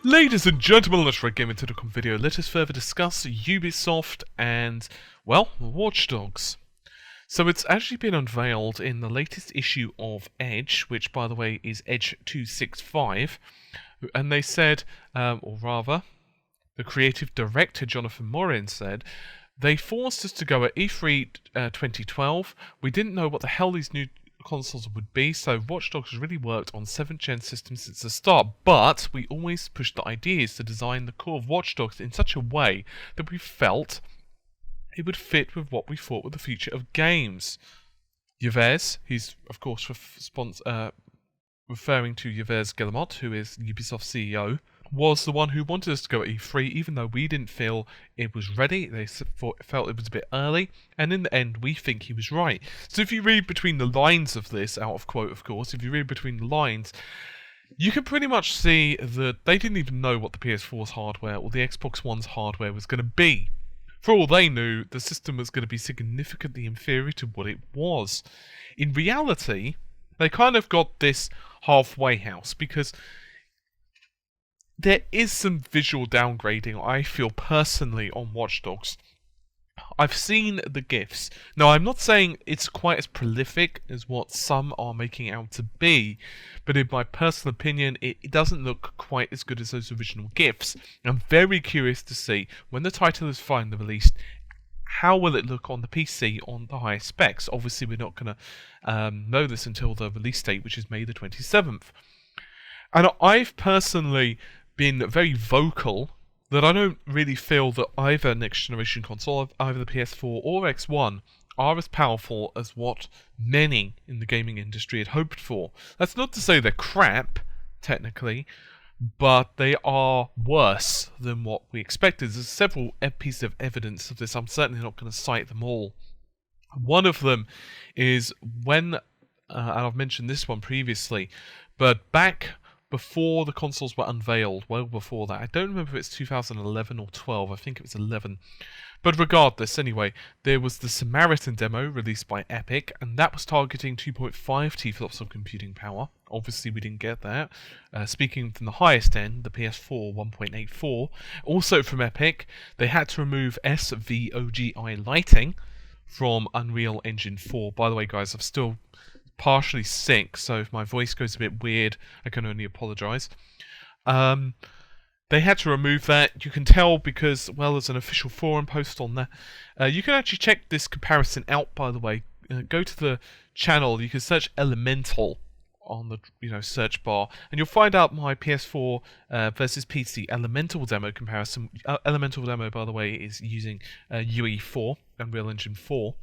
Ladies and gentlemen, let's get into the video. Let us further discuss Ubisoft and, well, Watch Dogs. So it's actually been unveiled in the latest issue of Edge, which by the way is Edge 265, and they said, or rather, the creative director Jonathan Morin said, they forced us to go at E3 2012. We didn't know what the hell these new consoles would be, so Watch Dogs has really worked on 7th gen systems since the start, but we always pushed the ideas to design the core of Watch Dogs in such a way that we felt it would fit with what we thought were the future of games. Yves, he's of course referring to Yves Guillemot, who is Ubisoft CEO, was the one who wanted us to go at E3, even though we didn't feel it was ready. They felt it was a bit early, and in the end, we think he was right. So if you read between the lines of this, out of quote, of course, if you read between the lines, you can pretty much see that they didn't even know what the PS4's hardware or the Xbox One's hardware was going to be. For all they knew, the system was going to be significantly inferior to what it was. In reality, they kind of got this halfway house, because there is some visual downgrading, I feel personally, on Watch Dogs. I've seen the GIFs. Now, I'm not saying it's quite as prolific as what some are making it out to be, but in my personal opinion, it doesn't look quite as good as those original GIFs. I'm very curious to see, when the title is finally released, how will it look on the PC on the highest specs. Obviously, we're not going to know this until the release date, which is May the 27th. And I've personally been very vocal that I don't really feel that either next generation console, either the PS4 or X1, are as powerful as what many in the gaming industry had hoped for. That's not to say they're crap, technically, but they are worse than what we expected. There's several pieces of evidence of this. I'm certainly not going to cite them all. One of them is when, and I've mentioned this one previously, but back before the consoles were unveiled, well before that, I don't remember if it's 2011 or 12, I think it was 11. But regardless, anyway, there was the Samaritan demo released by Epic, and that was targeting 2.5 teraflops of computing power. Obviously, we didn't get that. Speaking from the highest end, the PS4 1.84. Also from Epic, they had to remove SVOGI lighting from Unreal Engine 4. By the way, guys, I'm still partially sick, so if my voice goes a bit weird, I can only apologise. They had to remove that. You can tell because, well, there's an official forum post on there. You can actually check this comparison out, by the way. Go to the channel. You can search Elemental on the search bar, and you'll find out my PS4 versus PC Elemental demo comparison. Elemental demo, by the way, is using UE4, Unreal Engine 4.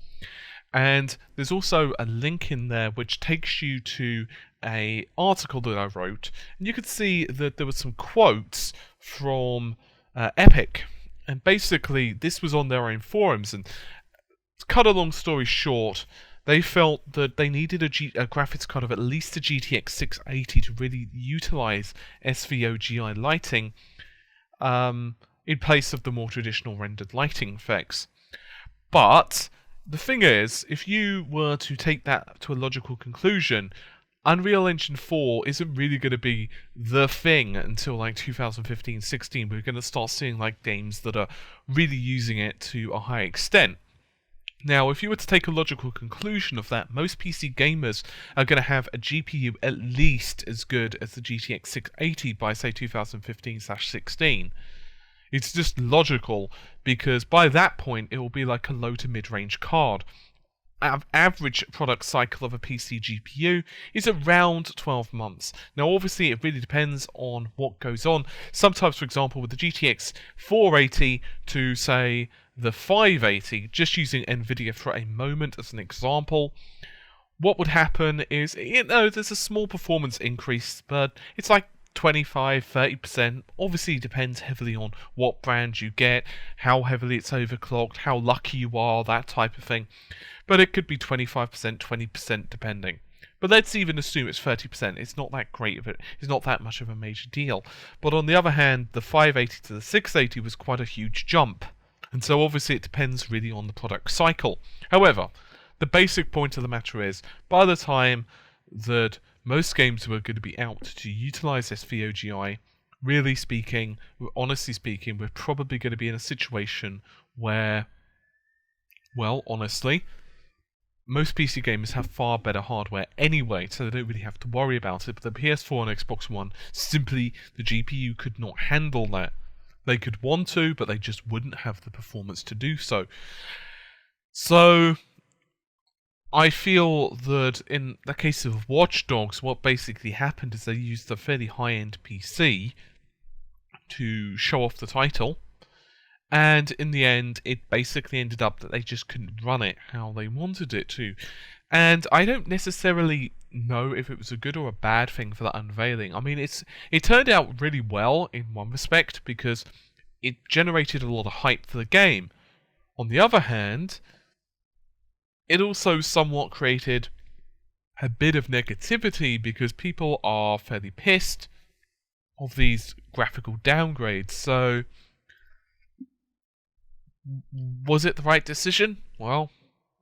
And there's also a link in there which takes you to an article that I wrote, and you could see that there were some quotes from Epic, and basically this was on their own forums. And to cut a long story short, they felt that they needed a graphics card of at least a GTX 680 to really utilize SVOGI lighting in place of the more traditional rendered lighting effects. But the thing is, if you were to take that to a logical conclusion, Unreal Engine 4 isn't really going to be the thing until like 2015-16. We're going to start seeing like games that are really using it to a high extent. Now, if you were to take a logical conclusion of that, most PC gamers are going to have a GPU at least as good as the GTX 680 by, say, 2015-16. It's just logical, because by that point it will be like a low to mid-range card. Average product cycle of a PC GPU is around 12 months. Now obviously it really depends on what goes on. Sometimes, for example, with the GTX 480 to, say, the 580, just using Nvidia for a moment as an example, what would happen is, there's a small performance increase, but it's like 25-30%. Obviously depends heavily on what brand you get, how heavily it's overclocked, how lucky you are, that type of thing. But it could be 25%, 20% depending. But let's even assume it's 30%. It's not that great of it. It's not that much of a major deal. But on the other hand, the 580 to the 680 was quite a huge jump. And so obviously it depends really on the product cycle. However, the basic point of the matter is, by the time that most games were going to be out to utilize SVOGI, really speaking, honestly speaking, we're probably going to be in a situation where, well, honestly, most PC gamers have far better hardware anyway, so they don't really have to worry about it. But the PS4 and Xbox One, simply the GPU could not handle that. They could want to, but they just wouldn't have the performance to do so. So, I feel that in the case of Watch Dogs, what basically happened is they used a fairly high-end PC to show off the title, and in the end, it basically ended up that they just couldn't run it how they wanted it to. And I don't necessarily know if it was a good or a bad thing for that unveiling. I mean, it turned out really well in one respect because it generated a lot of hype for the game. On the other hand, it also somewhat created a bit of negativity because people are fairly pissed of these graphical downgrades. So, was it the right decision? Well,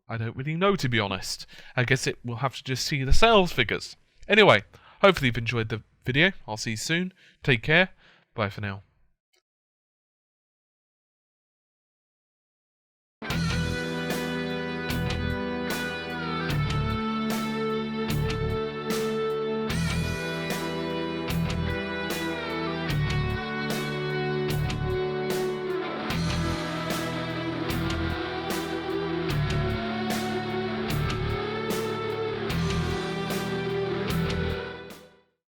I don't really know, to be honest. I guess we'll have to just see the sales figures. Anyway, hopefully you've enjoyed the video. I'll see you soon. Take care. Bye for now.